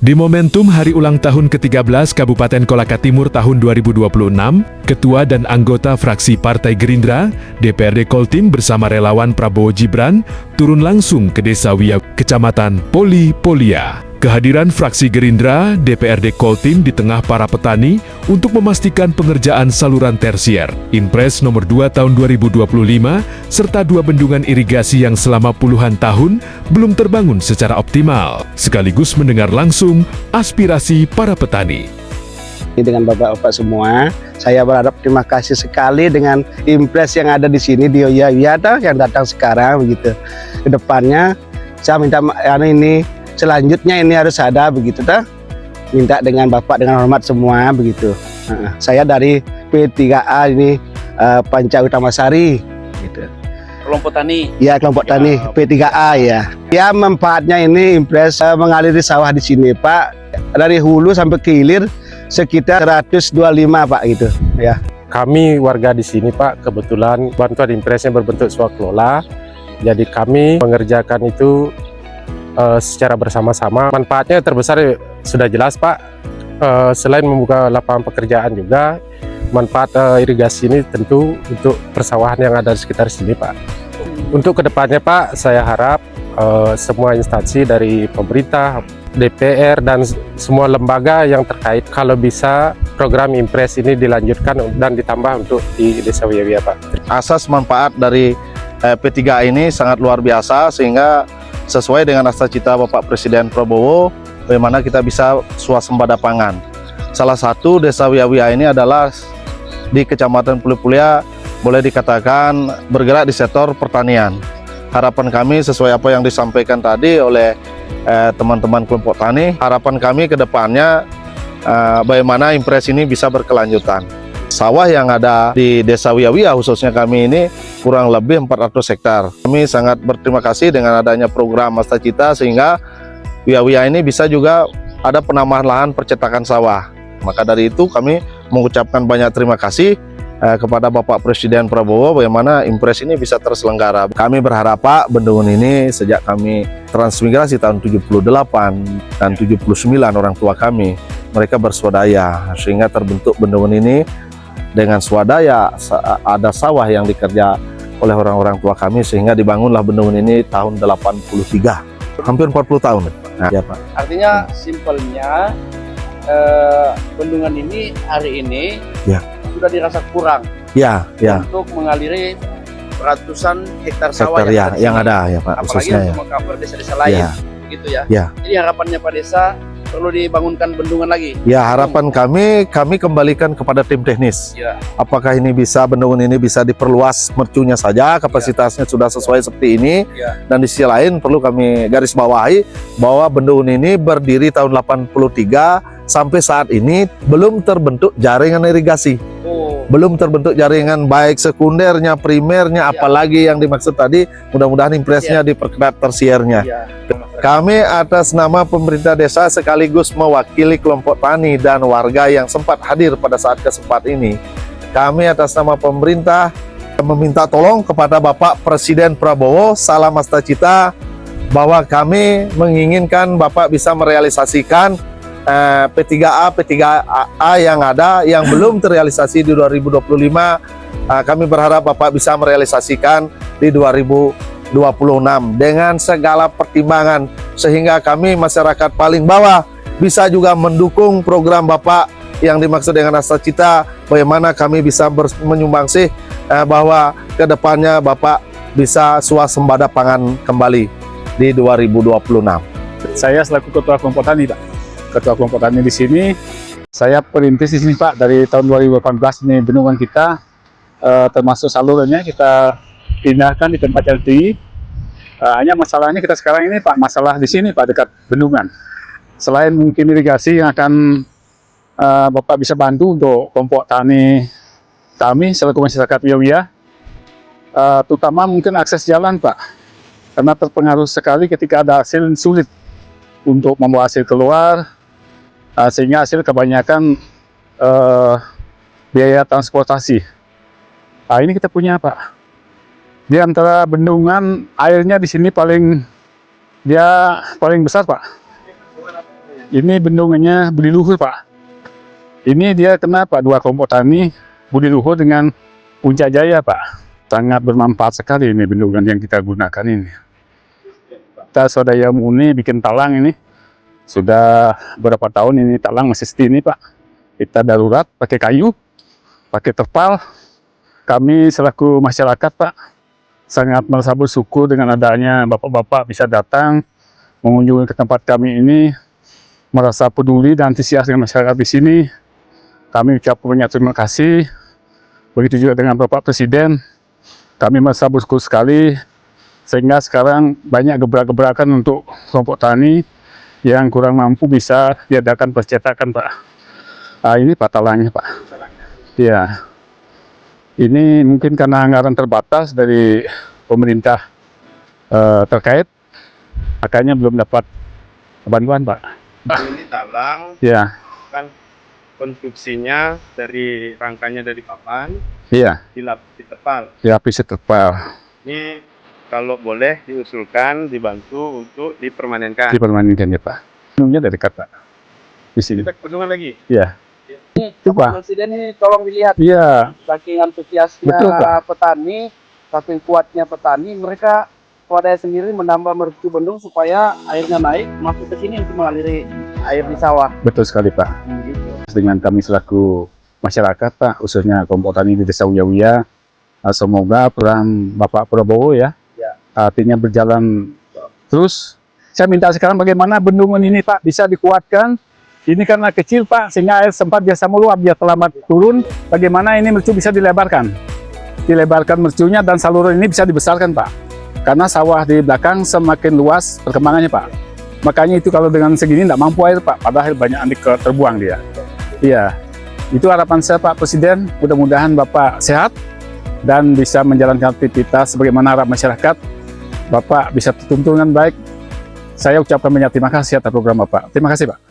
Di momentum Hari Ulang Tahun ke-13 Kabupaten Kolaka Timur tahun 2026, Ketua dan anggota fraksi Partai Gerindra, DPRD Koltim bersama relawan Prabowo Gibran turun langsung ke Desa Wia, Kecamatan Polia. Kehadiran fraksi Gerindra, DPRD Koltim di tengah para petani untuk memastikan pengerjaan saluran tersier, Impres nomor 2 tahun 2025, serta 2 bendungan irigasi yang selama puluhan tahun belum terbangun secara optimal, sekaligus mendengar langsung aspirasi para petani. Dengan bapak-bapak semua, saya berharap terima kasih sekali dengan Impres yang ada di sini di Wia yang datang sekarang begitu. Kedepannya saya minta ini selanjutnya ini harus ada begitu dah. Minta dengan bapak dengan hormat semua begitu. Saya dari P3A ini Panca Utama Sari gitu. Kelompok tani. Ya, kelompok tani P3A ya. Ya, manfaatnya ini Impres mengaliri sawah di sini, Pak. Dari hulu sampai ke hilir sekitar 125 Pak gitu ya. Kami warga di sini Pak, kebetulan bantuan Impresnya berbentuk swakelola. Jadi kami mengerjakan itu secara bersama-sama. Manfaatnya terbesar sudah jelas Pak. Selain membuka lapangan pekerjaan juga, manfaat irigasi ini tentu untuk persawahan yang ada di sekitar sini Pak. Untuk kedepannya Pak, saya harap semua instansi dari pemerintah, DPR dan semua lembaga yang terkait, kalau bisa program Impres ini dilanjutkan dan ditambah untuk di Desa Wia Pak. Asas manfaat dari P3A ini sangat luar biasa, sehingga sesuai dengan cita-cita Bapak Presiden Prabowo, bagaimana kita bisa swasembada pangan. Salah satu Desa Wia ini adalah di Kecamatan Polia, boleh dikatakan bergerak di sektor pertanian. Harapan kami sesuai apa yang disampaikan tadi oleh teman-teman kelompok tani, harapan kami ke depannya bagaimana Impres ini bisa berkelanjutan. Sawah yang ada di Desa Wia khususnya kami ini kurang lebih 400 hektar. Kami sangat berterima kasih dengan adanya program Masta Cita, sehingga Wia ini bisa juga ada penambahan lahan percetakan sawah. Maka dari itu kami mengucapkan banyak terima kasih kepada Bapak Presiden Prabowo bagaimana Impres ini bisa terselenggara. Kami berharap Pak, bendungan ini sejak kami transmigrasi tahun 78 dan 79 orang tua kami, mereka berswadaya sehingga terbentuk bendungan ini. Dengan swadaya ada sawah yang dikerja oleh orang-orang tua kami, sehingga dibangunlah bendungan ini tahun 83, hampir 40 tahun. Nah, ya Pak. Artinya simpelnya bendungan ini hari ini ya sudah dirasa kurang untuk mengaliri ratusan hektar sawah yang ada ya Pak, apalagi untuk mengcover desa-desa lain gitu ya. Jadi harapannya Pak Desa perlu dibangunkan bendungan lagi. Ya, harapan kami kembalikan kepada tim teknis. Apakah ini bisa, bendungan ini bisa diperluas mercunya saja, kapasitasnya sudah sesuai seperti ini. Dan di sisi lain perlu kami garis bawahi bahwa bendungan ini berdiri tahun 83 sampai saat ini belum terbentuk jaringan irigasi. Belum terbentuk jaringan baik sekundernya, primernya, apalagi yang dimaksud tadi, mudah-mudahan Impresnya diperketat tersiernya. Kami atas nama pemerintah desa sekaligus mewakili kelompok tani dan warga yang sempat hadir pada saat kesempatan ini, kami atas nama pemerintah meminta tolong kepada Bapak Presiden Prabowo, salam Masta Cita, bahwa kami menginginkan Bapak bisa merealisasikan P3A yang ada, yang belum terrealisasi di 2025. Kami berharap Bapak bisa merealisasikan di 2026 dengan segala pertimbangan, sehingga kami masyarakat paling bawah bisa juga mendukung program Bapak yang dimaksud dengan Masta Cita, bagaimana kami bisa menyumbangsi bahwa kedepannya Bapak bisa swasembada pangan kembali di 2026. Saya selaku Ketua Kelompok Tani Pak. Ketua Kelompok Tani di sini, saya perintis di sini Pak dari tahun 2018 ini bendungan kita termasuk salurannya kita pindahkan di tempat yang tinggi. Hanya masalahnya kita sekarang ini Pak, masalah di sini Pak, dekat bendungan. Selain mungkin irigasi yang akan Bapak bisa bantu untuk kelompok tani kami selaku masyarakat Wia, terutama mungkin akses jalan Pak, karena terpengaruh sekali ketika ada hasil sulit untuk membawa hasil keluar, sehingga hasil kebanyakan biaya transportasi. Nah, ini kita punya Pak. Di antara bendungan airnya di sini paling besar Pak. Ini bendungannya Budi Luhur Pak. Ini dia kenapa dua kelompok tani Budi Luhur dengan Puncak Jaya Pak. Sangat bermanfaat sekali ini bendungan yang kita gunakan ini. Kita swadaya murni bikin talang ini. Sudah berapa tahun ini talang masih seperti ini Pak. Kita darurat pakai kayu, pakai terpal. Kami selaku masyarakat Pak, sangat merasa bersyukur dengan adanya bapak-bapak bisa datang mengunjungi ke tempat kami ini, merasa peduli dan antusias dengan masyarakat di sini. Kami ucapkan banyak terima kasih. Begitu juga dengan Bapak Presiden. Kami merasa bersyukur sekali, sehingga sekarang banyak gebrak-gebrakan untuk kelompok tani yang kurang mampu bisa diadakan percetakan Pak. Ini Pak talangnya Pak. Ya, ini mungkin karena anggaran terbatas dari pemerintah terkait, makanya belum dapat bantuan Pak. Ini talang, Ya, kan konstruksinya dari rangkanya dari papan, iya, ditepal. dilapisi terpal, Ini kalau boleh diusulkan, dibantu untuk dipermanenkan. dipermanenkan ya Pak. Minumnya dari dekat Pak. Di sini. Kita kunjungan lagi. Iya. Itu Pak. Presiden ini tolong dilihat Iya, saking antusiasnya Betul, Pak. petani, saking kuatnya petani, mereka swadaya sendiri menambah mercu bendung supaya airnya naik masuk ke sini untuk mengaliri air di sawah. betul sekali Pak. Gitu. Dengan kami selaku masyarakat Pak, khususnya kelompok tani di Desa Uya-Uya, semoga peran Bapak Prabowo ya, artinya berjalan terus. Saya minta sekarang bagaimana bendungan ini Pak bisa dikuatkan. Ini karena kecil Pak, sehingga air sempat biasa meluap, dia terlambat turun. Bagaimana ini mercu bisa dilebarkan? Dilebarkan mercunya dan saluran ini bisa dibesarkan Pak. Karena sawah di belakang semakin luas perkembangannya Pak. Makanya itu kalau dengan segini tidak mampu air Pak, padahal banyak anik terbuang dia. Iya, itu harapan saya Pak Presiden, mudah-mudahan Bapak sehat dan bisa menjalankan aktivitas sebagaimana harap masyarakat. Bapak bisa tertuntun dengan baik. Saya ucapkan banyak terima kasih atas program Bapak. Terima kasih Pak.